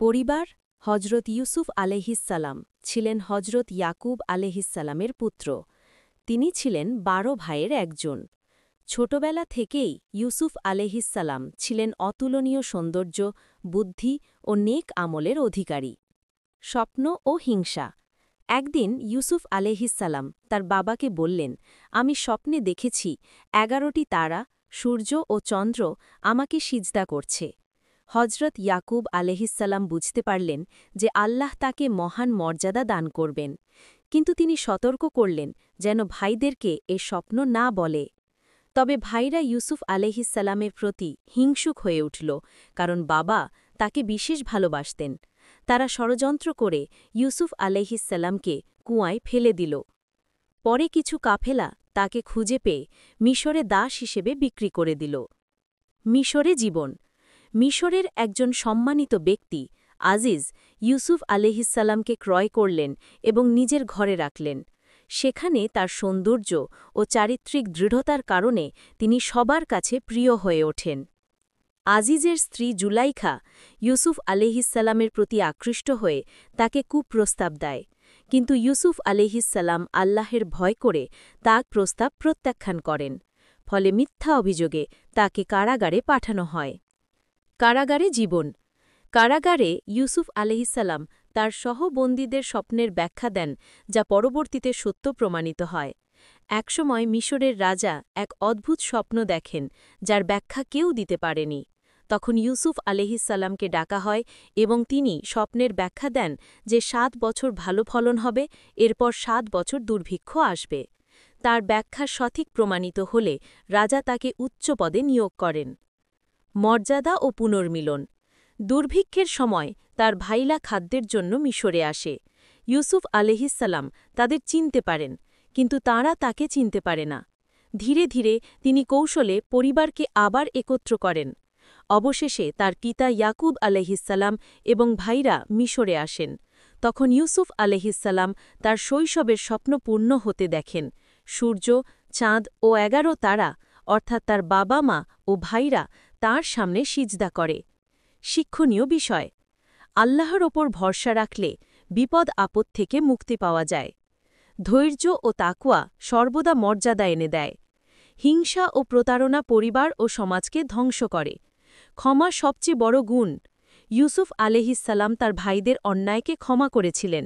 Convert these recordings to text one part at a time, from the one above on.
পরিবার হজরত ইউসুফ আলাইহিসসালাম ছিলেন হজরত ইয়াকুব আলাইহিসসালামের পুত্র। তিনি ছিলেন ১২ ভাইয়ের একজন। ছোটবেলা থেকেই ইউসুফ আলাইহিসসালাম ছিলেন অতুলনীয় সৌন্দর্য, বুদ্ধি ও নেক আমলের অধিকারী। স্বপ্ন ও হিংসা। একদিন ইউসুফ আলাইহিসসালাম তার বাবাকে বললেন, আমি স্বপ্নে দেখেছি ১১টি তারা, সূর্য ও চন্দ্র আমাকে সিজদা করছে। হজরত ইয়াকুব আলাইহিসসালাম বুঝতে পারলেন যে আল্লাহ তাকে মহান মর্যাদা দান করবেন, কিন্তু তিনি সতর্ক করলেন যেন ভাইদেরকে এ স্বপ্ন না বলে। তবে ভাইরা ইউসুফ আলাইহিসসালামের প্রতি হিংসুক হয়ে উঠল, কারণ বাবা তাকে বিশেষ ভালোবাসতেন। তারা ষড়যন্ত্র করে ইউসুফ আলাইহিসসালামকে কুয়ায় ফেলে দিল। পরে কিছু কাফেলা তাকে খুঁজে পেয়ে মিশরে দাস হিসেবে বিক্রি করে দিল। মিশরে জীবন। মিশরের একজন সম্মানিত ব্যক্তি আজিজ ইউসুফ আলাইহিসসালামকে ক্রয় করলেন এবং নিজের ঘরে রাখলেন। সেখানে তার সৌন্দর্য ও চারিত্রিক দৃঢ়তার কারণে তিনি সবার কাছে প্রিয় হয়ে ওঠেন। আজিজের স্ত্রী জুলাইখা ইউসুফ আলাইহিসসালামের প্রতি আকৃষ্ট হয়ে তাকে কুপ্রস্তাব দেয়, কিন্তু ইউসুফ আলাইহিসসালাম আল্লাহের ভয় করে তার প্রস্তাব প্রত্যাখ্যান করেন। ফলে মিথ্যা অভিযোগে তাকে কারাগারে পাঠানো হয়। কারাগারে জীবন। কারাগারে ইউসুফ আলাইহিসসালাম তার সহবন্দীদের স্বপ্নের ব্যাখ্যা দেন, যা পরবর্তীতে সত্য প্রমাণিত হয়। একসময় মিশরের রাজা এক অদ্ভুত স্বপ্ন দেখেন, যার ব্যাখ্যা কেউ দিতে পারেনি। তখন ইউসুফ আলাইহিসসালামকে ডাকা হয় এবং তিনি স্বপ্নের ব্যাখ্যা দেন যে ৭ বছর ভালো ফলন হবে, এরপর ৭ বছর দুর্ভিক্ষ আসবে। তার ব্যাখ্যা সঠিক প্রমাণিত হলে রাজা তাকে উচ্চ পদে নিয়োগ করেন। মর্যাদা ও পুনর্মিলন। দুর্ভিক্ষের সময় তার ভাইলা খাদ্যের জন্য মিশরে আসে। ইউসুফ আলাইহিসসালাম তাদের চিনতে পারেন, কিন্তু তাঁরা তাকে চিনতে পারে না। ধীরে ধীরে তিনি কৌশলে পরিবারকে আবার একত্র করেন। অবশেষে তার পিতা ইয়াকুব আলাইহিসসালাম এবং ভাইরা মিশরে আসেন। তখন ইউসুফ আলাইহিসসালাম তার শৈশবের স্বপ্ন পূর্ণ হতে দেখেন। সূর্য, চাঁদ ও ১১ তারা, অর্থাৎ তার বাবা মা ও ভাইরা তাঁর সামনে সিজদা করে। শিক্ষণীয় বিষয়। আল্লাহর ওপর ভরসা রাখলে বিপদ আপদ থেকে মুক্তি পাওয়া যায়। ধৈর্য ও তাকওয়া সর্বদা মর্যাদা এনে দেয়। হিংসা ও প্রতারণা পরিবার ও সমাজকে ধ্বংস করে। ক্ষমা সবচেয়ে বড় গুণ। ইউসুফ আলাইহিসসালাম তার ভাইদের অন্যায়কে ক্ষমা করেছিলেন।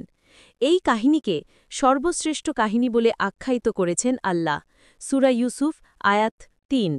এই কাহিনীকে সর্বশ্রেষ্ঠ কাহিনী বলে আখ্যায়িত করেছেন আল্লাহ। সূরা ইউসুফ আয়াত ৩।